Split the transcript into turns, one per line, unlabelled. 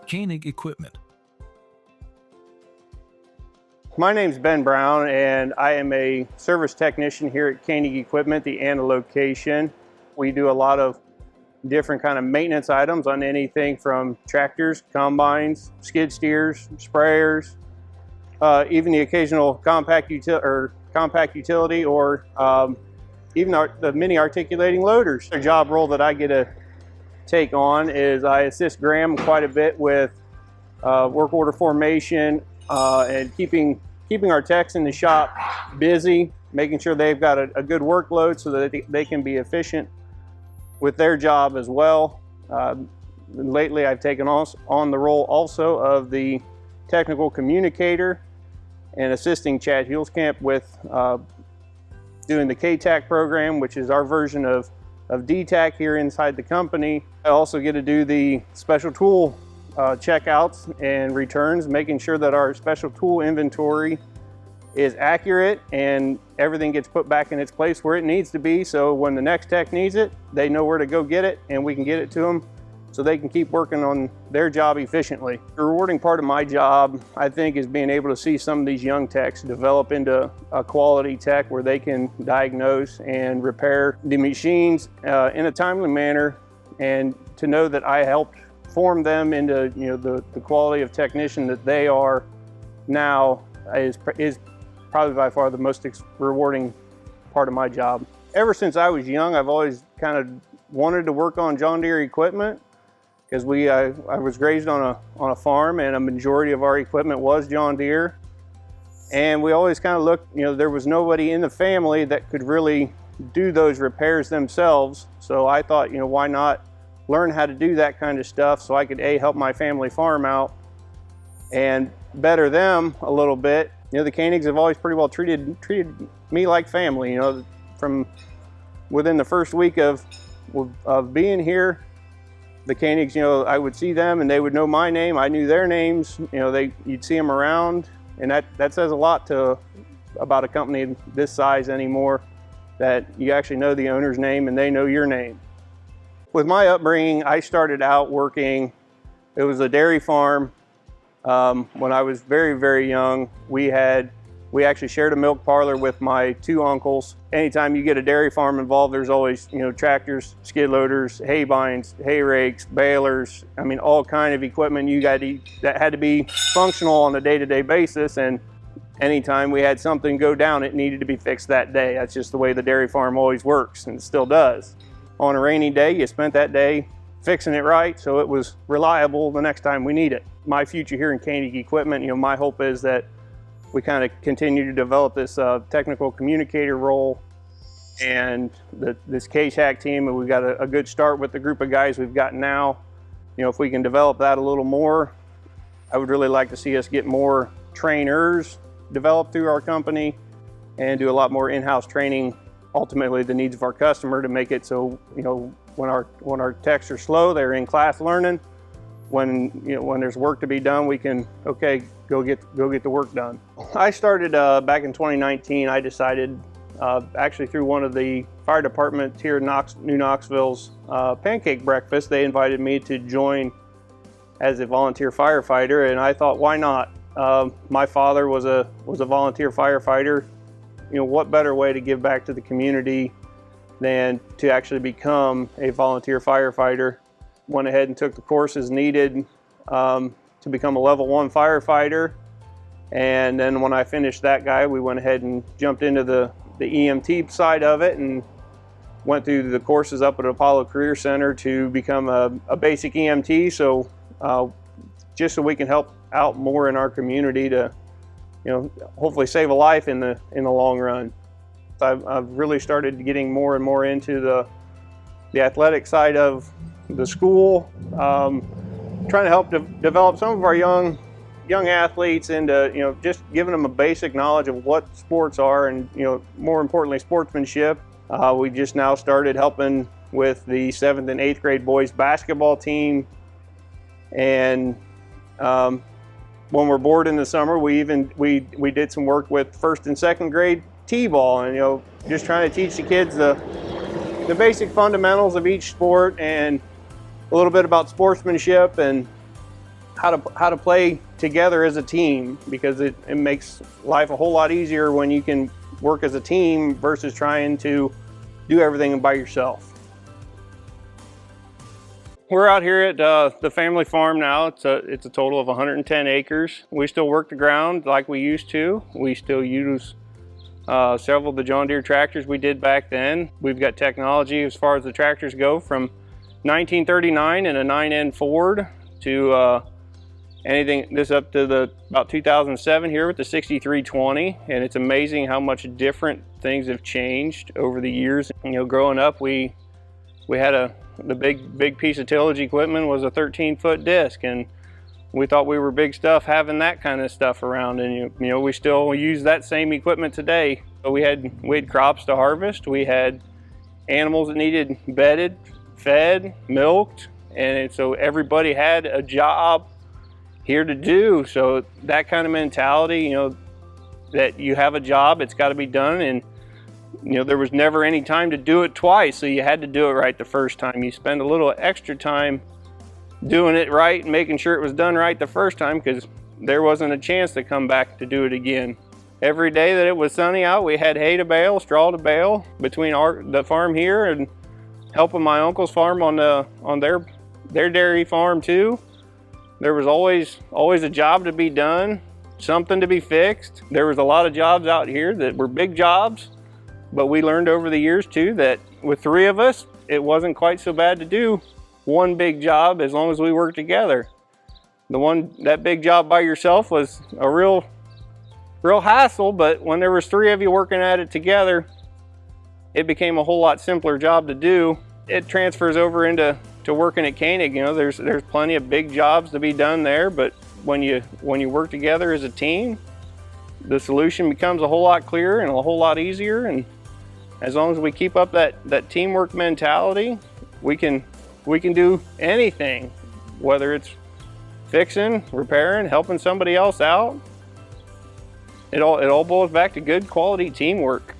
Koenig equipment.
My name's Ben Brown, and I am a service technician here at Koenig Equipment, the Anna location. We do a lot of different kind of maintenance items on anything from tractors, combines, skid steers, sprayers, even the occasional compact utility, or even the mini articulating loaders. The job role that I get to take on is I assist Graham quite a bit with work order formation and keeping our techs in the shop busy, making sure they've got a good workload so that they can be efficient with their job as well. Lately, I've taken on the role also of the technical communicator and assisting Chad Hulskamp with doing the KTAC program, which is our version of DTAC here inside the company. I also get to do the special tool checkouts and returns, making sure that our special tool inventory is accurate and everything gets put back in its place where it needs to be, so when the next tech needs it, they know where to go get it and we can get it to them so they can keep working on their job efficiently. The rewarding part of my job, I think, is being able to see some of these young techs develop into a quality tech where they can diagnose and repair the machines in a timely manner, and to know that I helped form them into the quality of technician that they are now is probably by far the most rewarding part of my job. Ever since I was young, I've always kind of wanted to work on John Deere equipment, because I was raised on a farm, and a majority of our equipment was John Deere, and we always kind of looked, there was nobody in the family that could really do those repairs themselves, so I thought, why not learn how to do that kind of stuff so I could help my family farm out and better them a little bit. The Koenigs have always pretty well treated me like family. From within the first week of being here, the Koenigs, I would see them and they would know my name. I knew their names. You'd see them around, and that says a lot about a company this size anymore, that you actually know the owner's name and they know your name. With my upbringing, I started out working, it was a dairy farm. When I was very, very young, we actually shared a milk parlor with my two uncles. Anytime you get a dairy farm involved, there's always, tractors, skid loaders, hay binds, hay rakes, balers, all kind of equipment that had to be functional on a day-to-day basis. And anytime we had something go down, it needed to be fixed that day. That's just the way the dairy farm always works, and it still does. On a rainy day, you spent that day fixing it right so it was reliable the next time we need it. My future here in Koenig Equipment, my hope is that we kind of continue to develop this technical communicator role and this KTAC team, and we've got a good start with the group of guys we've got now. If we can develop that a little more, I would really like to see us get more trainers developed through our company and do a lot more in-house training, ultimately the needs of our customer, to make it so when our techs are slow, they're in class learning. When there's work to be done, we can go get the work done. I started back in 2019. I decided, actually through one of the fire departments here in New Knoxville's pancake breakfast, they invited me to join as a volunteer firefighter, and I thought, why not? My father was a volunteer firefighter. What better way to give back to the community than to actually become a volunteer firefighter? Went ahead and took the courses needed to become a level 1 firefighter. And then when I finished that we went ahead and jumped into the EMT side of it and went through the courses up at Apollo Career Center to become a basic EMT. So just so we can help out more in our community to hopefully save a life in the long run. I've really started getting more and more into the athletic side of the school, trying to help develop some of our young athletes into just giving them a basic knowledge of what sports are, and more importantly, sportsmanship. We just now started helping with the 7th and 8th grade boys basketball team, and when we're bored in the summer, we did some work with 1st and 2nd grade t-ball, and just trying to teach the kids the basic fundamentals of each sport and a little bit about sportsmanship, and how to play together as a team, because it makes life a whole lot easier when you can work as a team versus trying to do everything by yourself. We're out here at the family farm now. It's a total of 110 acres. We still work the ground like we used to. We still use several of the John Deere tractors we did back then. We've got technology as far as the tractors go, from 1939 and a 9N Ford to anything this up to about 2007 here with the 6320. And it's amazing how much different things have changed over the years. You know, growing up, we had the big piece of tillage equipment was a 13-foot disc, and we thought we were big stuff having that kind of stuff around. And you know, we still use that same equipment today. So we had crops to harvest, we had animals that needed bedded, fed, milked, and so everybody had a job here to do. So that kind of mentality, you know, that you have a job, it's got to be done, and you know, there was never any time to do it twice, so you had to do it right the first time. You spend a little extra time doing it right and making sure it was done right the first time, because there wasn't a chance to come back to do it again. Every day that it was sunny out, we had hay to bale, straw to bale between the farm here and helping my uncle's farm on their dairy farm too. There was always a job to be done, something to be fixed. There was a lot of jobs out here that were big jobs, but we learned over the years too that with 3 of us, it wasn't quite so bad to do one big job as long as we worked together. That big job by yourself was a real hassle, but when there was 3 of you working at it together, it became a whole lot simpler job to do. It transfers over into working at Koenig. You know, there's plenty of big jobs to be done there, but when you work together as a team, the solution becomes a whole lot clearer and a whole lot easier. And as long as we keep up that teamwork mentality, we can do anything, whether it's fixing, repairing, helping somebody else out. It all boils back to good quality teamwork.